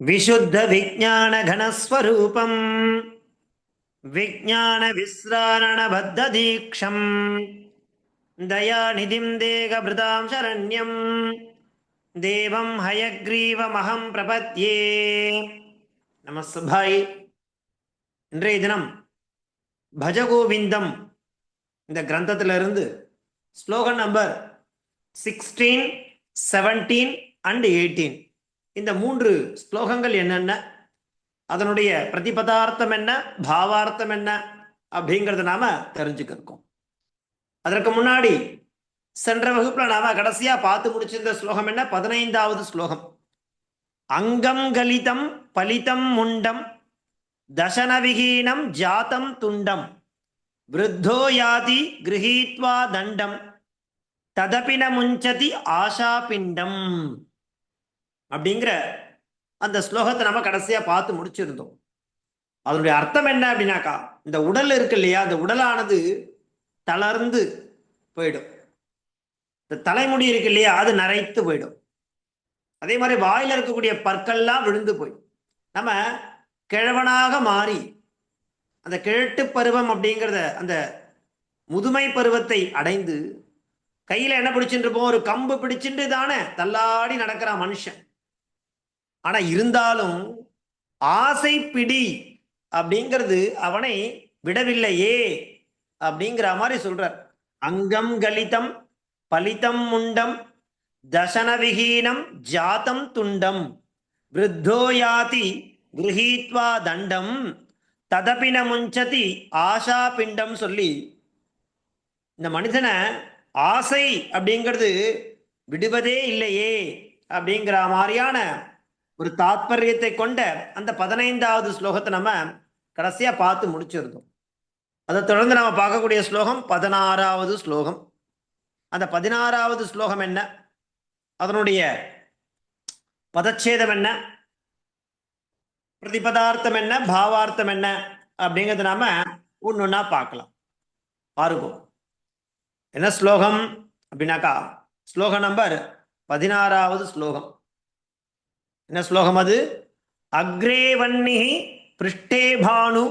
विशुद्ध विज्ञान घनस्वरूपम विज्ञान विस्रारण बद्ध दीक्षम दयानिधिं देहभृतां शरण्यं देवं हयग्रीवमहं प्रपद्ये நமஸ்பாய். இன்றைய தினம் பஜகோவிந்தம் இந்த கிரந்தத்திலிருந்து ஸ்லோகன் நம்பர் 16, 17 and 18 இந்த 3 ஸ்லோகங்கள் என்னென்ன, அதனுடைய பிரதிபதார்த்தம் என்ன, பாவார்த்தம் என்ன அப்படிங்கிறத நாம தெரிஞ்சுக்கிறோம். அதற்கு முன்னாடி சென்ற வகுப்புல நாம கடைசியா பார்த்து முடிச்சிருந்த ஸ்லோகம் என்ன? 15வது ஸ்லோகம். அங்கம் கலிதம் பலிதம் முண்டம் தசனவிஹீனம் ஜாத்தம் துண்டம் விருத்தோ யாதி கிரஹீத்வா தண்டம் ததபின முஞ்சதி ஆஷா பிண்டம் அப்படிங்கிற அந்த ஸ்லோகத்தை நம்ம கடைசியா பார்த்து முடிச்சிருந்தோம். அதனுடைய அர்த்தம் என்ன அப்படின்னாக்கா, இந்த உடல் இருக்கு இல்லையா, அந்த உடலானது தளர்ந்து போயிடும். இந்த தலைமுடி இருக்கு இல்லையா, அது நரைத்து போயிடும். அதே மாதிரி வாயில இருக்கக்கூடிய பற்கள்லாம் விழுந்து போயிடும். நம்ம கிழவனாக மாறி அந்த கிழட்டு பருவம் அப்படிங்கிறத, அந்த முதுமை பருவத்தை அடைந்து கையில என்ன பிடிச்சுட்டு இருப்போம்? ஒரு கம்பு பிடிச்சிட்டு தானே தள்ளாடி நடக்கிறான் மனுஷன். ஆனா இருந்தாலும் ஆசை பிடி அப்படிங்கிறது அவனை விடவில்லையே அப்படிங்கிற மாதிரி சொல்றார். அங்கம் கலிதம் பலிதம் முண்டம் தசனவிஹீனம் ஜாத்தம் துண்டம் விருத்தோ யாதி கிரஹீத்வா தண்டம் ததபின முஞ்சதி ஆஷா பிண்டம் சொல்லி இந்த மனிதனை ஆசை அப்படிங்கிறது விடுவதே இல்லையே அப்படிங்கிற மாதிரியான ஒரு தாத்பரியத்தை கொண்ட அந்த 15வது ஸ்லோகத்தை நம்ம கடைசியா பார்த்து முடிச்சிருந்தோம். அதை தொடர்ந்து நம்ம பார்க்கக்கூடிய ஸ்லோகம் 16வது ஸ்லோகம். அந்த 16வது ஸ்லோகம் என்ன, அதனுடைய பதச்சேதம் என்ன, பிரதிபதார்த்தம் என்ன, பாவார்த்தம் என்ன அப்படிங்கிறது நாம ஒன்னொன்னா பார்க்கலாம். பாருங்க என்ன ஸ்லோகம் அப்படின்னாக்கா, ஸ்லோகம் நம்பர் 16வது ஸ்லோகம். என்ன ஸ்லோகம் அது? அக்ரே வன்னிஹி பிருஷ்டே பானு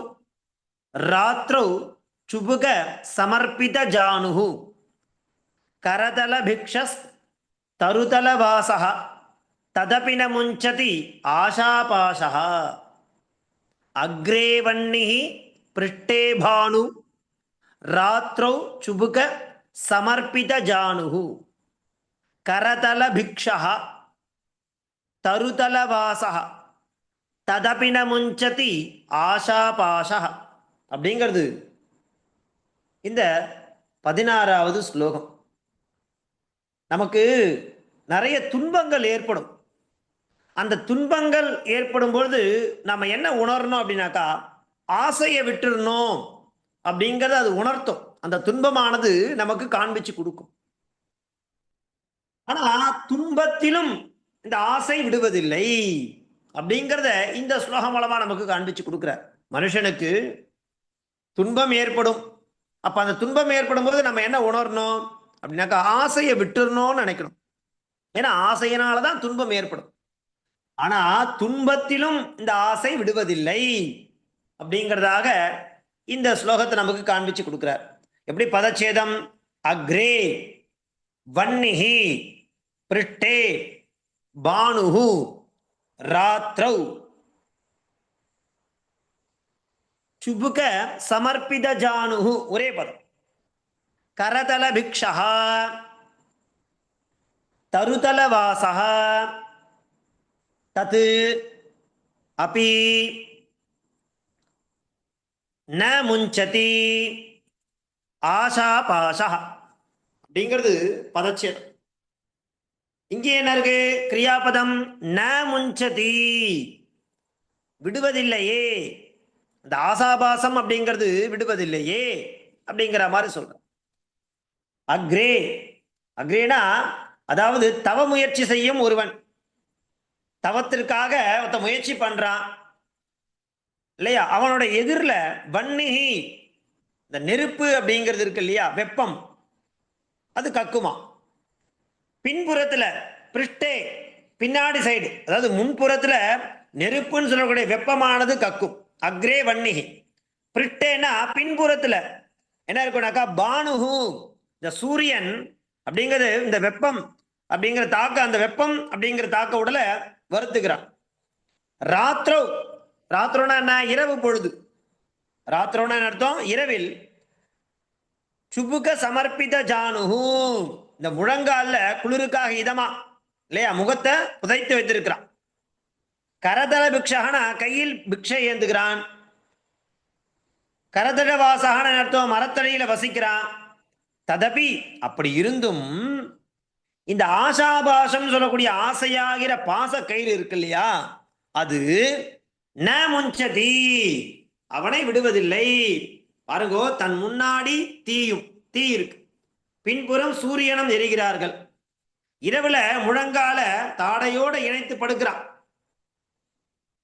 ராத்ரௌ சுபுக சமர்ப்பித ஜானுஹு கரதல பிக்ஷஸ் தருதல வாசஹ ததபின முஞ்சதி ஆஷாபாஷஹ. அக்ரே வன்னிஹி பிருஷ்டே பானு ராத்ரௌ சுபுக சமர்ப்பித ஜானுஹு கரதல பிக்ஷஹ தருதல வாசஹ ததபின முஞ்சதி ஆஷாபாஷஹ அப்படிங்கிறது இந்த 16வது ஸ்லோகம். நமக்கு நிறைய துன்பங்கள் ஏற்படும். அந்த துன்பங்கள் ஏற்படும் பொழுது நம்ம என்ன உணரணும் அப்படின்னாக்கா, ஆசையை விட்டுறணும் அப்படிங்கிறத அது உணர்த்தும். அந்த துன்பமானது நமக்கு காண்பிச்சு கொடுக்கும். ஆனா துன்பத்திலும் இந்த ஆசை விடுவதில்லை அப்படிங்கிறத இந்த ஸ்லோகம் மூலமா நமக்கு காண்பிச்சு கொடுக்கிறார். மனுஷனுக்கு துன்பம் ஏற்படும். அப்ப அந்த துன்பம் ஏற்படும் போது நம்ம என்ன உணரணும் அப்படின்னாக்கா, ஆசையை விட்டுறணும்னு நினைக்கணும். ஏன்னா ஆசையினாலதான் துன்பம் ஏற்படும். ஆனா துன்பத்திலும் இந்த ஆசை விடுவதில்லை அப்படிங்கிறதாக இந்த ஸ்லோகத்தை நமக்கு காண்பிச்சு கொடுக்கிறார். எப்படி பதச்சேதம்? அக்ரே வன்னிஹி பிருஷ்டே பானுஹு ராத்ரௌ சுபுக சமர்ப்பித ஜானுஹு, ஒரே பதம். கரதல பிக்ஷஹ தருதல வாசஹ தத் அபி ந முஞ்சதி ஆஷாபாஷஹ அப்படிங்கிறது பதச்சேதம். இங்கே என்ன இருக்கு? கிரியாபதம் ந முஞ்சதி, விடுவதில்லையே. அந்த ஆசாபாசம் அப்படிங்கிறது விடுவதில்லையே அப்படிங்கிற மாதிரி சொல்ற. அக்ரே, அக்ரேனா அதாவது தவ முயற்சி செய்யும் ஒருவன், தவத்திற்காக ஒருத்த முயற்சி பண்றான் இல்லையா, அவனோட எதிரில் வன்னிஹி, இந்த நெருப்பு அப்படிங்கிறது இருக்கு இல்லையா, வெப்பம், அது கக்குமா. பின்புறத்துல பிருஷ்டே, பின்னாடி சைடு, அதாவது முன்புறத்துல நெருப்புன்னு சொல்லக்கூடிய வெப்பமானது கக்கும். அக்ரே வன்னிகி. பிரிட்டேனா பின்புறத்துல என்ன இருக்கும்னாக்கா பானுகு, இந்த சூரியன் அப்படிங்கிறது இந்த வெப்பம் அப்படிங்கிற தாக்க, அந்த வெப்பம் அப்படிங்கிற தாக்க உடலை வருத்துக்கிறான். ராத்திரோ, ராத்திரோனா என்ன, இரவு பொழுது. ராத்திரோனா அர்த்தம் இரவில். சுபுக சமர்ப்பித ஜானுகு, இந்த முழங்கால குளிருக்காக இதமா இல்லையா முகத்தை புதைத்து வைத்திருக்கிறான். கரதள பிக்ஷகனா கையில் பிக்ஷை ஏந்துகிறான். கரதள வாசகன அர்த்தம் மரத்தடியில வசிக்கிறான். ததபி அப்படி இருந்தும் இந்த ஆசாபாசம் சொல்லக்கூடிய ஆசையாகிற பாச கயிறு இருக்கு இல்லையா, அது ந முஞ்சதி, அவனை விடுவதில்லை. பாருங்கோ, தன் முன்னாடி தீ இருக்கு, பின்புறம் சூரியனும் எரிகிறார்கள். இரவுல முழங்கால தாடையோட இணைத்து படுக்கிறான்.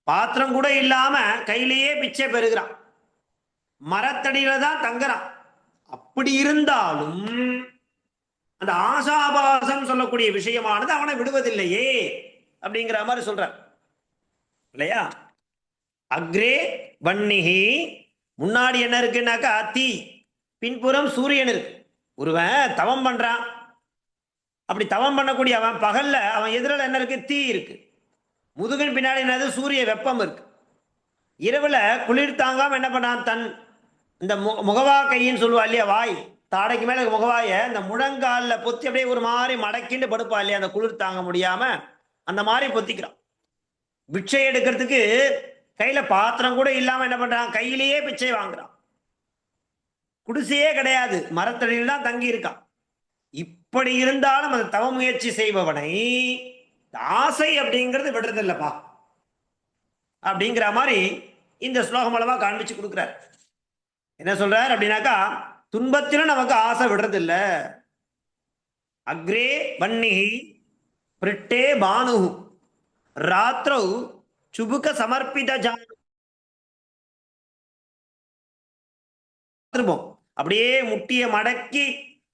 பாத்திரம் கூட இல்லாம கையிலேயே பிச்சை பெறுகிறான். மரத்தடியில தான் தங்குறான். அப்படி இருந்தாலும் அந்த ஆசாபாசம் சொல்லக்கூடிய விஷயமானது அவனை விடுவதில்லையே அப்படிங்கிற மாதிரி சொல்ற இல்லையா. அக்ரே வன்னிகி, முன்னாடி என்ன இருக்குன்னாக்கா தீ, பின்புறம் சூரியன் இருக்கு. ஒருவன் தவம் பண்றான். அப்படி தவம் பண்ணக்கூடிய அவன் பகல்ல அவன் எதிரில் என்ன இருக்கு, தீ இருக்கு. முதுகின் பின்னாடி என்னது, சூரிய வெப்பம் இருக்கு. இரவுல குளிர் தாங்காம என்ன பண்ணான், தன் இந்த முகவா கையின்னு சொல்லுவா இல்லையா, வாய் தாடைக்கு மேல முகவாய இந்த முழங்கால பொத்தி அப்படியே ஒரு மாதிரி மடக்கிண்டு படுப்பா இல்லையா, அந்த குளிர் தாங்க முடியாம அந்த மாதிரி பொத்திக்கிறான். பிச்சை எடுக்கிறதுக்கு கையில பாத்திரம் கூட இல்லாம என்ன பண்றான், கையிலேயே பிச்சை வாங்குறான். குடிசையே கிடையாது, மரத்தடியில் தான் தங்கி இருக்கான். இப்படி இருந்தாலும் அந்த தவ முயற்சி செய்பவனை ஆசை அப்படிங்கிறது விடுறதில்லப்பா அப்படிங்கிற மாதிரி இந்த ஸ்லோகம் மூலமா காண்பிச்சு கொடுக்கிறார். என்ன சொல்றார் அப்படின்னாக்கா, துன்பத்திலும் நமக்கு ஆசை விடுறதில்ல. அக்ரே வன்னிகி பிரிட்டே பானு ராத்திரௌ சுபுக சமர்ப்பித ஜானு. அப்படியே முட்டிய மடக்கி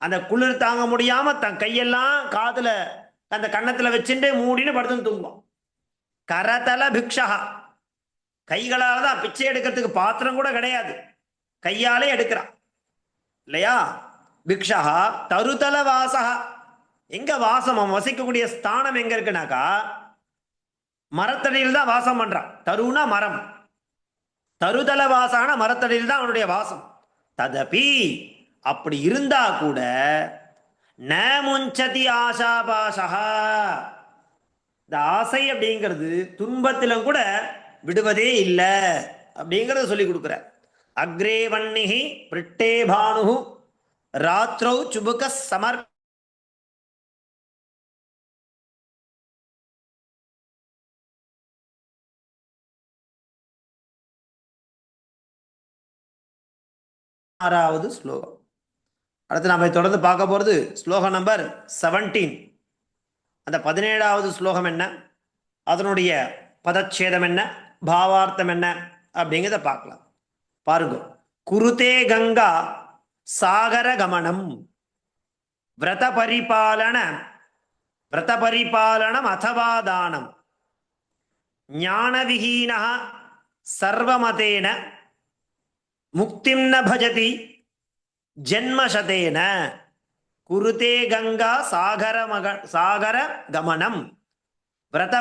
அந்த குளிர் தாங்க முடியாம தன் கையெல்லாம் காதுல அந்த கன்னத்துல வச்சுட்டு மூடின்னு படுத்துன்னு தூங்குவோம். கரதல பிக்ஷா, கைகளால தான் பிச்சை எடுக்கிறதுக்கு பாத்திரம் கூட கிடையாது, கையாலே எடுக்கிறான் இல்லையா. பிக்ஷா தருதல வாசகா, எங்க வாசம், அவன் வசிக்கக்கூடிய ஸ்தானம் எங்க இருக்குனாக்கா மரத்தடியில் தான் வாசம் பண்றான். தருனா மரம், தருதல வாசான மரத்தடியில் தான் அவனுடைய வாசம். ததபி அப்படி இருந்தா கூட ந முஞ்சதி ஆசாபாசா, இந்த ஆசை அப்படிங்கிறது துன்பத்திலும் கூட விடுவதே இல்லை அப்படிங்கிறத சொல்லி கொடுக்குற. அக்ரே வன்னிகி பிரிட்டே பானு ராத்திரௌ சுபுக சமர். ஆறாவது ஸ்லோகம். அடுத்து நாம தொடர்ந்து பார்க்க போறது ஸ்லோகம் நம்பர் 17. அந்த 17வது ஸ்லோகம் என்ன, அதனுடைய பதச்சேதம் என்ன, பாவார்த்தம் என்ன அப்படிங்கிறத பார்க்கலாம். பாருங்க. குருதே கங்கா சாகர கமனம் விரத பரிபாலனம் அதவா தானம் ஞானவிஹீன சர்வமதேன முக்திம் ந பஜதி ஜென்மசதேன. குருதே கங்கா சாகர கமனம் விரத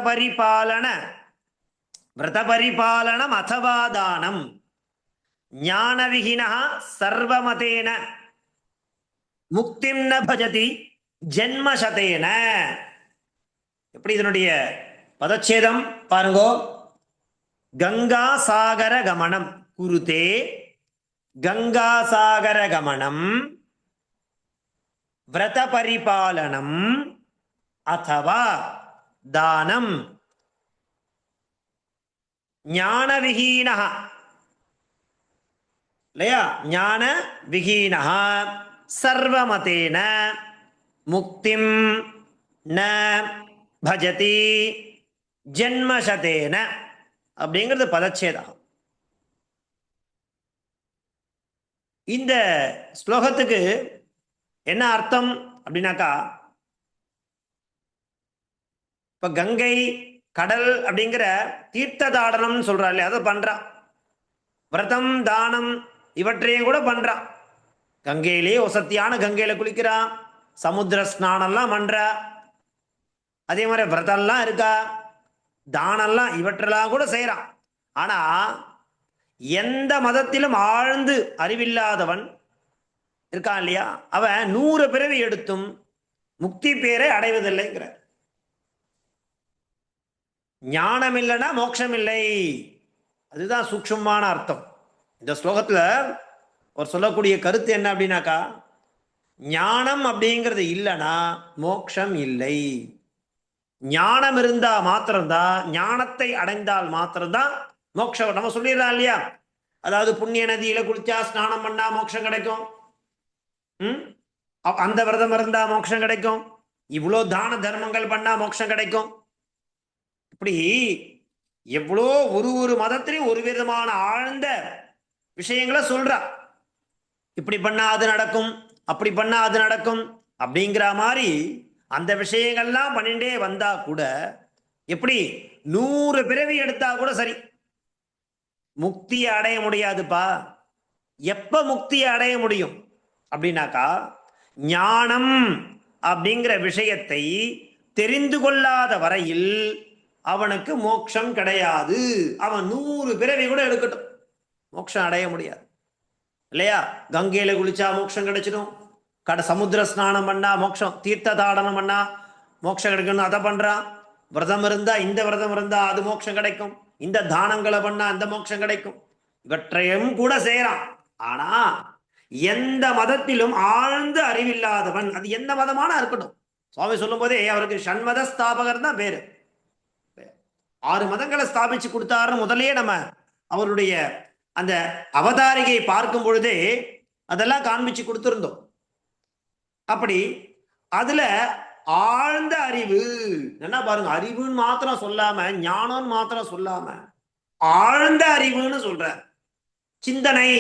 பரிபாலனம் அதவா தானம் ஞானவிஹீன சர்வமதேன முக்திம் ந பஜதி ஜென்மசதேன. எப்படி இதனுடைய பதச்சேதம் பாருங்கோ. கங்கா சாகர கமனம், குருதே கங்கா சாகர கமனம் விரத பரிபாலனம் அதவா தானம் ஞானவிஹீன இல்லையா, ஞான விஹீன சர்வமதேன முக்திம் ந பஜதி ஜென்மசதேன அப்படிங்கிறது பதச்சேதம். இந்த ஸ்லோகத்துக்கு என்ன அர்த்தம் அப்படின்னாக்கா, இப்ப கங்கை கடல் அப்படிங்கிற தீர்த்த தாடனம் சொல்றா இல்லையா, அதை பண்றான். விரதம் தானம் இவற்றையும் கூட பண்றான். கங்கையிலேயே வசத்தியான கங்கையில குளிக்கிறான், சமுத்திர ஸ்நானம்லாம் பண்றா. அதே மாதிரி விரதம்லாம் இருக்கா, தானம்லாம் இவற்றெல்லாம் கூட செய்யறான். ஆனா எந்த மதத்திலும் ஆழ்ந்து அறிவில்லாதவன் இருக்கான் இல்லையா, அவன் 100 பிறவி எடுத்தும் முக்தி பேரை அடைவதில்லைங்கிற. ஞானம் இல்லைன்னா மோட்சம் இல்லை, அதுதான் சூக்ஷமான அர்த்தம். இந்த ஸ்லோகத்துல ஒரு சொல்லக்கூடிய கருத்து என்ன அப்படின்னாக்கா, ஞானம் அப்படிங்கிறது இல்லைன்னா மோட்சம் இல்லை. ஞானம் இருந்தா மாத்திரம்தான், ஞானத்தை அடைந்தால் மாத்திரம்தான் மோட்சம். நம்ம சொல்லிடலாம் இல்லையா, அதாவது புண்ணிய நதியில குளிச்சா ஸ்நானம் பண்ணா மோட்சம் கிடைக்கும், அந்த விரதம் இருந்தா மோட்சம் கிடைக்கும், இவ்வளோ தான தர்மங்கள் பண்ணா மோட்சம் கிடைக்கும். இப்படி எவ்வளோ ஒரு மதத்திலையும் ஒரு விதமான ஆழ்ந்த விஷயங்களை சொல்றா. இப்படி பண்ணா அது நடக்கும், அப்படி பண்ணா அது நடக்கும் அப்படிங்கிற மாதிரி அந்த விஷயங்கள்லாம் பண்ணிட்டே வந்தா கூட எப்படி 100 பிறவி எடுத்தா கூட சரி, முக்தியை அடைய முடியாதுப்பா. எப்ப முக்தியை அடைய முடியும் அப்படின்னாக்கா, ஞானம் அப்படிங்கிற விஷயத்தை தெரிந்து கொள்ளாத வரையில் அவனுக்கு மோட்சம் கிடையாது. அவன் 100 பிறவி கூட எடுக்கட்டும், மோட்சம் அடைய முடியாது இல்லையா. கங்கையில குளிச்சா மோட்சம் கிடைச்சிடும், சமுத்திர ஸ்நானம் பண்ணா மோட்சம், தீர்த்த தாடனம் பண்ணா மோட்சம் கிடைக்கணும், அதை பண்றான். விரதம் இருந்தா, இந்த விரதம் இருந்தா அது மோட்சம் கிடைக்கும், இந்த தானங்களை பண்ணா அந்த மோட்சம் கிடைக்கும், இவற்றையும் கூட செய்யறான். ஆனா எந்த மதத்திலும் ஆழ்ந்த அறிவில்லாதவன், அது எந்த மதமான இருக்கட்டும், சுவாமி சொல்லும் போதே அவருக்கு ஷண்மத ஸ்தாபகர் தான் பேரு. 6 மதங்களை ஸ்தாபிச்சு கொடுத்தாருன்னு முதலே நம்ம அவருடைய அந்த அவதாரிகை பார்க்கும் பொழுதே அதெல்லாம் காண்பிச்சு கொடுத்திருந்தோம். அப்படி அதுல ஆழ்ந்த அறிவு என்ன பாருங்க, அறிவுன்னு மாத்திரம் சொல்லாம, ஞானம் மாத்திரம் சொல்லாம ஆழ்ந்த அறிவுன்னு சொல்ற. சிந்தனை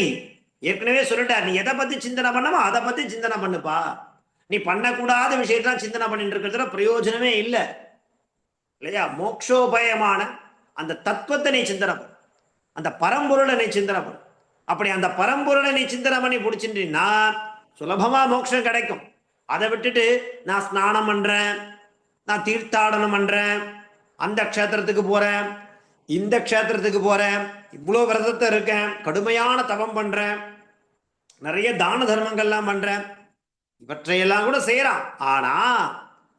ஏற்கனவே சொல்லிட்டார், நீ எதை பத்தி சிந்தனை பண்ணமோ அதை பத்தி சிந்தனை பண்ணுப்பா. நீ பண்ணக்கூடாத விஷயத்தான் சிந்தனை பண்ணிட்டு இருக்கிறதுல பிரயோஜனமே இல்லை இல்லையா. மோக்ஷோபயமான அந்த தத்துவத்தை நீ சிந்தனை பண்ணு, அந்த பரம்பொருளை நீ சிந்தனை பண்ணு. அப்படி அந்த பரம்பொருளை நீ சிந்தனை பண்ணி பிடிச்சிட்டீன்னா சுலபமா மோட்சம் கிடைக்கும். அதை விட்டுட்டு நான் ஸ்நானம் பண்றேன், நான் தீர்த்தாடனம் பண்றேன், அந்த க்ஷேத்திரத்துக்கு போறேன், இந்த க்ஷேத்திரத்துக்கு போறேன், இவ்வளோ விரதத்தை இருக்கேன், கடுமையான தவம் பண்றேன், நிறைய தான தர்மங்கள்லாம் பண்றேன், இவற்றையெல்லாம் கூட செய்யறான். ஆனா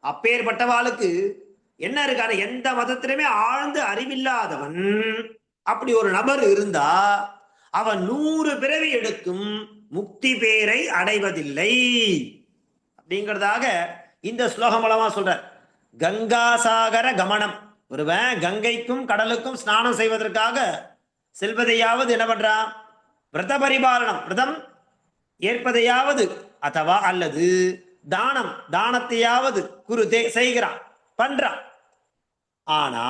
அப்பேற்பட்டவாளுக்கு என்ன இருக்காரு, எந்த மதத்திலுமே ஆழ்ந்து அறிவில்லாதவன் அப்படி ஒரு நபர் இருந்தா அவன் 100 பிறவி எடுத்தும் முக்தி பேரை அடைவதில்லை அப்படிங்கிறதாக இந்த ஸ்லோகம் மூலமா சொல்ற. கங்காசாகர கமனம், ஒருவன் கங்கைக்கும் கடலுக்கும் ஸ்நானம் செய்வதற்காக செல்வதையாவது என்ன பண்றான், விரத பரிபாலனம், விரதம் ஏற்பதையாவது அத்தவா அல்லது தானம், தானத்தையாவது குருதே செய்கிறான், பண்றான். ஆனா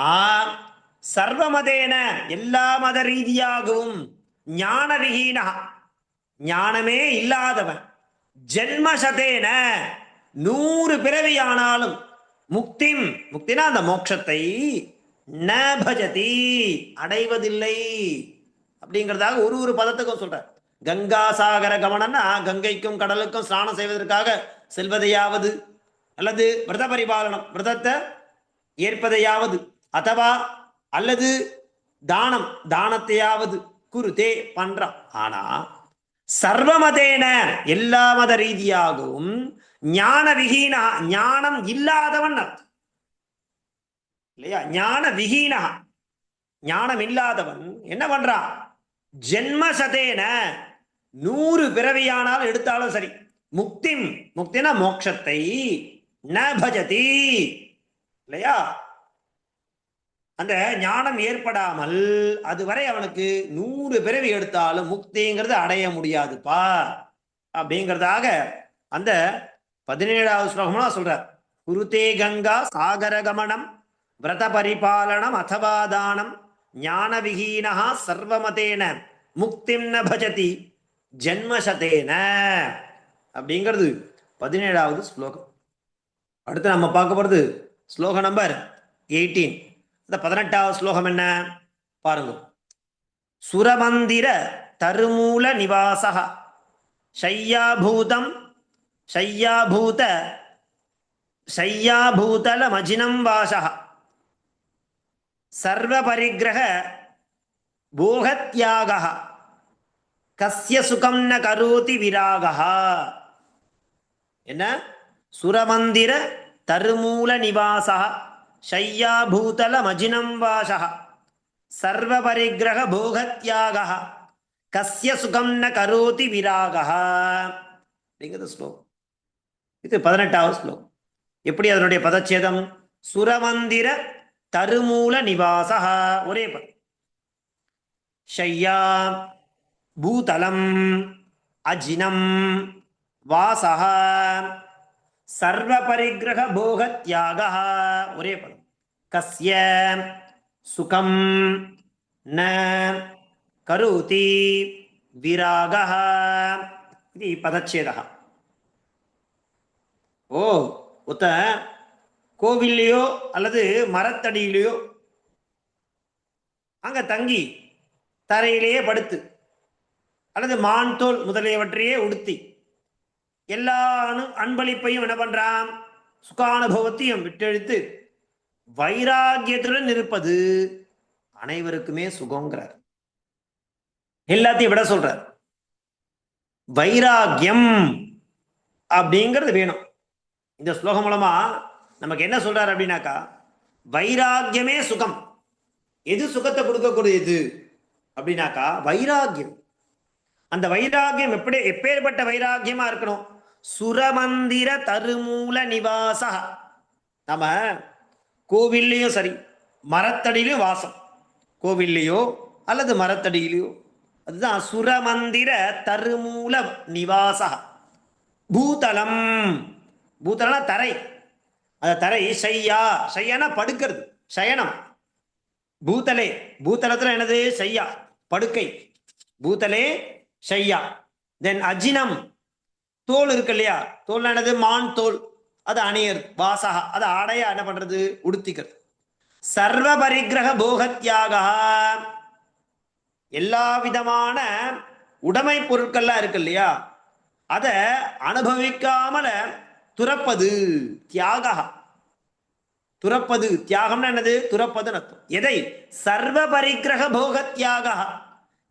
சர்வமதேன எல்லா மத ரீதியாகவும் ஞான விஹீனா, ஞானமே இல்லாதவன், ஜென்மசதேன 100 பிறவியானாலும் முக்திம், முக்தினா அந்த மோட்சத்தை ந பஜதி அடைவதில்லை அப்படிங்கிறதாக ஒரு பதத்துக்கும் சொல்ற. கங்காசாகர கமனம்னா கங்கைக்கும் கடலுக்கும் ஸ்நானம் செய்வதற்காக செல்வதையாவது அல்லது விரத பரிபாலனம், விரதத்தை ஏற்பதையாவது அத்தவா அல்லது தானம், தானத்தையாவது குருதே பண்றான். ஆனா சர்வமதேன எல்லா மத ரீதியாகவும் ஞான விஹீனா, ஞானம் இல்லாதவன் இல்லையா. ஞான விஹீனா, ஞானம் இல்லாதவன் என்ன பண்றான், ஜென்மசதேன 100 பிறவியானால் எடுத்தாலும் சரி, முக்திம், முக்தினா மோட்சத்தை ந பஜதி இல்லையா, அந்த ஞானம் ஏற்படாமல் அதுவரை அவனுக்கு 100 பிறவி எடுத்தாலும் முக்திங்கிறது அடைய முடியாதுப்பா அப்படிங்கிறதாக அந்த 17வது ஸ்லோகமா சொல்றார். குருதே கங்கா சாகர கமனம் விரத பரிபாலனம் அதவா தானம் ஞான விஹீனா சர்வமதேன முக்திம் ந பஜதி ஜென்மசதேன அப்படிங்கிறது 17வது ஸ்லோகம். அடுத்து நம்ம பார்க்க போறது ஸ்லோகம் நம்பர் 18. இந்த 18வது ஸ்லோகம் என்ன பாருங்க. சுரமந்திர தருமூல நிவாசக ஷய்யாபூதம் ஷய்யாபூத ஷய்யாபூதல மஜினம் வாசக சர்வ பரிகிரக போகத்யாகः கஸ்ய சுகம் ந கரோதி விராகः. என்ன? சுரமந்திர தருமூல நிவாசக ஷய்யாபூதல மஜினம் வாசக சர்வ பரிகிரக போகத்யாகः கஸ்ய சுகம் ந கரோதி விராகः. அப்படிங்கிறது ஸ்லோகம். இது 18வது ஸ்லோகம். எப்படி அதனுடைய பதச்சேதம்? சுரமந்திர தருமூல நிவாசக ஒரே பதம். ஷய்யா பூதலம் அஜினம் வாசக சர்வ பரிகிரக போகத்யாகः ஒரே பதம். கஸ்ய சுகம் ந கரோதி விராகः இது பதச்சேதः. ஓ, ஒத்த கோவில்லையோ அல்லது மரத்தடியிலையோ அங்க தங்கி தரையிலேயே படுத்து அல்லது மான் தோல் முதலியவற்றையே உடுத்தி எல்லா அன்பளிப்பையும் என்ன பண்றான்? சுகானுபவத்தையும் விட்டெழுத்து வைராகியத்துடன் இருப்பது அனைவருக்குமே சுகங்கிறார். எல்லாத்தையும் விட சொல்றார். வைராகியம் அப்படிங்கிறது வேணும். இந்த ஸ்லோகம் மூலமா நமக்கு என்ன சொல்றாரு அப்படின்னாக்கா, வைராகியமே சுகம். எது சுகத்தை கொடுக்கக்கூடியது அப்படின்னாக்கா வைராகியம். அந்த வைராகியம் எப்பேற்பட்ட வைராகியமா இருக்கணும்? சுரமந்திர தருமூல நிவாசக. நம்ம கோவில்லையும் சரி மரத்தடியிலையும் வாசம், கோவில்லையோ அல்லது மரத்தடியிலையோ, அதுதான் சுரமந்திர தருமூல நிவாசக. பூதலம், பூதலம்னா தரை. அந்த தரை ஷய்யா, ஷய்யானா படுக்கிறது, சயனம். பூதலே, பூதலத்துல என்னது? ஷய்யா, படுக்கை. பூதலே ஷய்யா. தென் அஜினம், தோல் இருக்கு இல்லையா? தோல் என்னது? மான் தோல். அது அணியர். வாசகா, அது ஆடையா என்ன பண்றது? உடுத்திக்கிறது. சர்வ பரிகிரக போகத்யாகா, எல்லா விதமான உடைமை பொருட்கள்லாம் இருக்கு இல்லையா? அத அனுபவிக்காமல துறப்பது தியாகா. துறப்பது, தியாகம்னா என்னது? துறப்பது அர்த்தம். எதை? சர்வ பரிகிரக போகத்யாகா,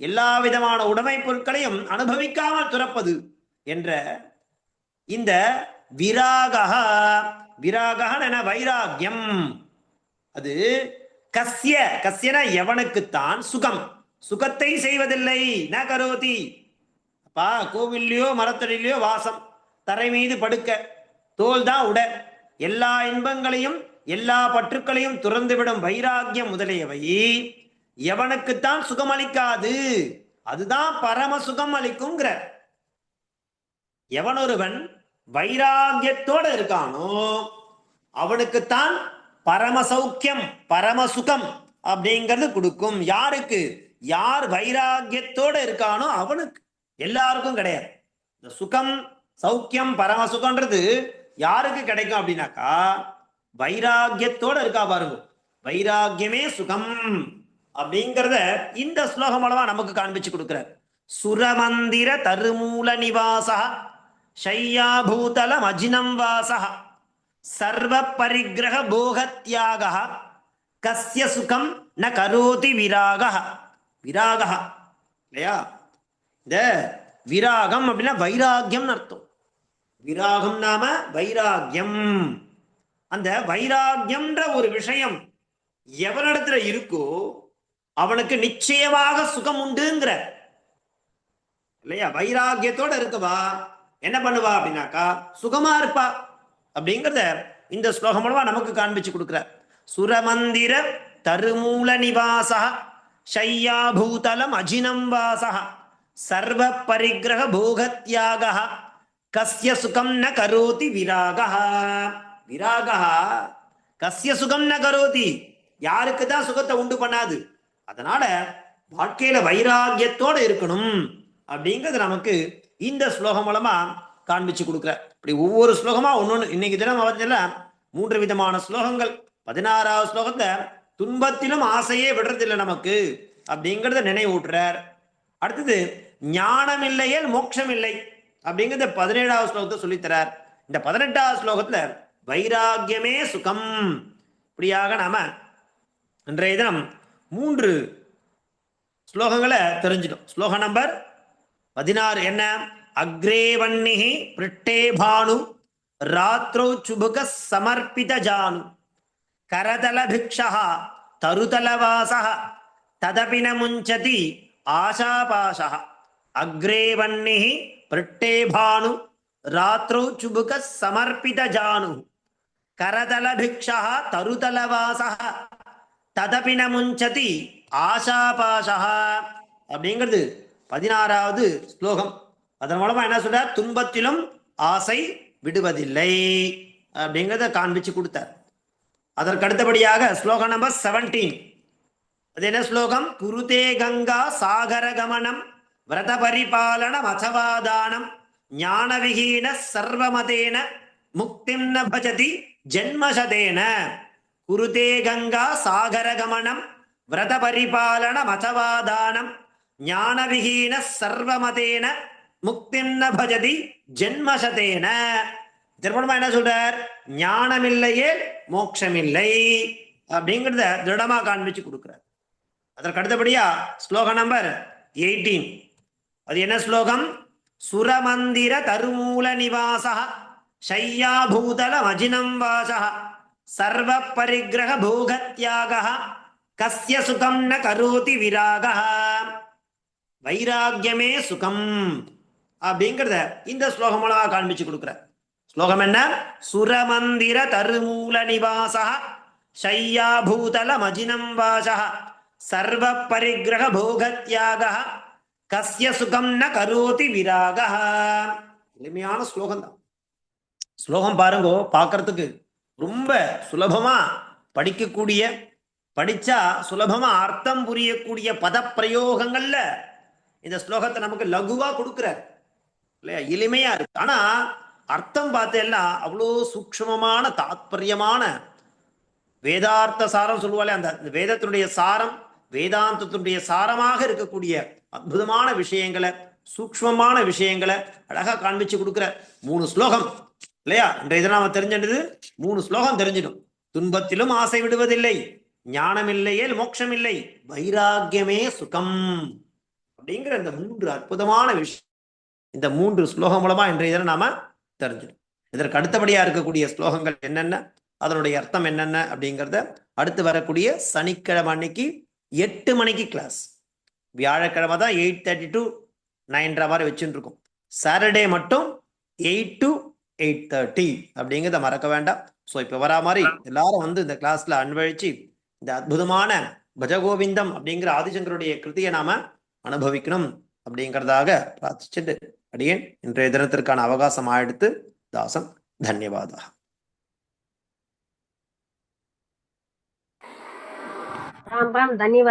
எல்லா விதமான உடைமை பொருட்களையும் அனுபவிக்காமல் துறப்பது என்ற இந்த விராகா. விராகன் என வைராகியம். அது கஸ்ய, கஸ்யன எவனுக்குத்தான் சுகம், சுகத்தை செய்வதில்லை. ந கரோதி. அப்பா கோவில்லையோ மரத்தடியிலையோ வாசம், தரை மீது படுக்க, தோல் தான் உட, எல்லா இன்பங்களையும் எல்லா பற்றுக்களையும் துறந்துவிடும் வைராகியம் முதலியவை எவனுக்குத்தான் சுகம் அளிக்காது. அதுதான் பரம சுகம் அளிக்குங்கிற. எவனொருவன் வைராகியத்தோட இருக்கானோ அவனுக்குத்தான் பரம சௌக்கியம் பரம சுகம் அப்படிங்கிறது கொடுக்கும். யாருக்கு? யார் வைராகியத்தோட இருக்கானோ அவனுக்கு. எல்லாருக்கும் கிடையாது. இந்த சுகம் சௌக்கியம் பரம சுகம்ன்றது யாருக்கு கிடைக்கும் அப்படின்னாக்கா, வைராகியத்தோட இருக்கா பாருங்க. வைராகியமே சுகம் அப்படிங்கிறத இந்த ஸ்லோகம் மூலமா நமக்கு காண்பிச்சு கொடுக்கிறார். சுரமந்திர தருமூல நிவாசா ஷய்யாபூதல மஜினம் வாசா சர்வ பரிகிரக போகத்யாகா கஸ்ய சுகம் ந கரோதி விராகா. விராகா இல்லையா? இந்த விராகம் அப்படின்னா வைராகியம் அர்த்தம். விராகம் நாம வைராகியம். அந்த வைராகியம்ன்ற ஒரு விஷயம் எவனிடத்துல இருக்கோ அவனுக்கு நிச்சயமாக சுகம் உண்டுங்கிற இல்லையா? வைராகியத்தோட இருக்கவா என்ன பண்ணுவா அப்படின்னாக்கா சுகமா இருப்பா அப்படிங்கிறத இந்த ஸ்லோகம் மூலமா நமக்கு காண்பிச்சு கொடுக்கிற. சுரமந்திர தருமூல நிவாசா ஷய்யாபூதலம் அஜினம் வாசா சர்வ பரிகிரக போகத்யாகா கஸ்ய சுகம் ந கரோதி விராகா. விராகா கஸ்ய சுகம் ந கரோதி, யாருக்கு தான் சுகத்தை உண்டு பண்ணாது. அதனால வாழ்க்கையில வைராகியத்தோட இருக்கணும் அப்படிங்கிறது நமக்கு இந்த ஸ்லோகம் மூலமா காண்பிச்சு கொடுக்குற. இப்படி ஒவ்வொரு ஸ்லோகமா ஒன்னொன்னு. இன்னைக்கு தினம் அவத்துல 3 விதமான ஸ்லோகங்கள். 16வது ஸ்லோகத்தை துன்பத்திலும் ஆசையே விடுறதில்லை நமக்கு அப்படிங்கிறத நினைவூட்டுறார். அடுத்தது ஞானம் இல்லையே மோட்சம் இல்லை அப்படிங்கிறத 17வது ஸ்லோகத்தை சொல்லித்தரார். இந்த 18வது ஸ்லோகத்துல வைராகியமே சுகம். இப்படியாக நாம இன்றைய தினம் 3 ஸ்லோகங்களை தெரிஞ்சிடும். ஸ்லோகம் நம்பர் 16 என்ன? அக்ரேவன்னிஹி பிருட்டே பானு ராத்ரௌ சுபுக சமர்ப்பித ஜானு கரதல பிக்ஷா தருதலவாசः ததபி ந முஞ்சதி ஆசாபாசः. அக்ரேவன்னிஹி பிருட்டே பானு ராத்ரௌ சுபுக சமர்ப்பித ஜானு கரதல பிக்ஷா தருதலவாசः ததபி ந முஞ்சதி ஆசாபாசः அப்படிங்கிறது 16வது ஸ்லோகம். அதன் மூலமா என்ன சொல்றார்? துன்பத்திலும் ஆசை விடுவதில்லை அப்படிங்கிறத காண்பிச்சு கொடுத்தார். அதற்கு அடுத்தபடியாக ஸ்லோகம் நம்பர் 17. அது என்ன ஸ்லோகம்? குருதே கங்கா சாகர கமனம் விரத பரிபாலனம் அசவாதானம் ஞானவிஹீன சர்வமதேன முக்திம் ந பஜதி ஜென்மசதேன. குருதே கங்கா சாகர கமனம் விரத பரிபாலனம் அசவாதானம் ஞானவிஹீன சர்வமதேன முக்திம் ந பஜதி ஜென்மசதேன. திருமணமா என்ன சொல்றார்? ஞானமில்லையே மோட்சமில்லை அப்படிங்கிறத திருடமா காண்பிச்சு கொடுக்கிறார். அதற்கு அடுத்தபடியா ஸ்லோகம் நம்பர் 18. அது என்ன ஸ்லோகம்? சுரமந்திர தருமூல நிவாசா ஷய்யா பூதல மஜினம் வாசா சர்வ பரிகிரக போகத்யாகா கஸ்ய சுகம் ந கரோதி விராகா. வைராகியமே சுகம் அப்படிங்கிறத இந்த ஸ்லோகம் மூலமா காண்பிச்சு கொடுக்கிறார். ஸ்லோகம் என்ன? சுரமந்திர தருமூல நிவாசா ஷய்யா பூதல மஜினம் வாசா சர்வ பரிகிரக போகத்யாகா கஸ்ய சுகம் ந கரோதி விராகா. எளிமையான ஸ்லோகம் தான். ஸ்லோகம் பாருங்க, பார்க்கறதுக்கு ரொம்ப சுலபமா படிக்கக்கூடிய, படிச்சா சுலபமா அர்த்தம் புரியக்கூடிய பத பிரயோகங்கள்ல இந்த ஸ்லோகத்தை நமக்கு லகுவா கொடுக்கிறார் இல்லையா? எளிமையா இருக்கு. ஆனா அர்த்தம் பார்த்தேன்னா அவ்வளோ சூக்ஷ்மமான தாத்பரியமான வேதார்த்த சாரம் சொல்லுவாளே, அந்த வேதத்தினுடைய சாரம், வேதாந்தத்தினுடைய சாரமாக இருக்கக்கூடிய அற்புதமான விஷயங்களை, சூக்ஷ்மமான விஷயங்களை அழகா காண்பிச்சு கொடுக்கிற 3 ஸ்லோகம் இல்லையா? இன்றைய தினம் நாம தெரிஞ்சிட்டது 3 ஸ்லோகம் தெரிஞ்சிடும். துன்பத்திலும் ஆசை விடுவதில்லை, ஞானம் இல்லையே மோட்சம் இல்லை, வைராகியமே சுகம் அப்படிங்கிற இந்த 3 அற்புதமான விஷயம் இந்த 3 ஸ்லோகம் மூலமா இன்றைய தினம் நாம தெரிஞ்சிடும். இதற்கு அடுத்தபடியா இருக்கக்கூடிய ஸ்லோகங்கள் என்னென்ன, அதனுடைய அர்த்தம் என்னென்ன அப்படிங்கிறத அடுத்து வரக்கூடிய சனிக்கிழமை அன்னைக்கு 8 மணிக்கு கிளாஸ். வியாழக்கிழமை தான் 8:30 to 9:30 மாதிரி வச்சுட்டு இருக்கோம். சாட்டர்டே மட்டும் 8 to 8:30 அப்படிங்கிறத மறக்க வேண்டாம். ஸோ இப்போ வரா மாதிரி எல்லாரும் வந்து இந்த கிளாஸ்ல அன்வழிச்சு இந்த அற்புதமான பஜகோவிந்தம் அப்படிங்கிற ஆதிசங்கருடைய கிருதியை நாம அனுபவிக்கணும் அப்படிங்கிறதாக பிரார்த்திச்சுட்டு அடியேன் இன்றைய தினத்திற்கான அவகாசம் ஆயிடுத்து. தாசம் தன்யவாதா. राम राम धन्यवाद।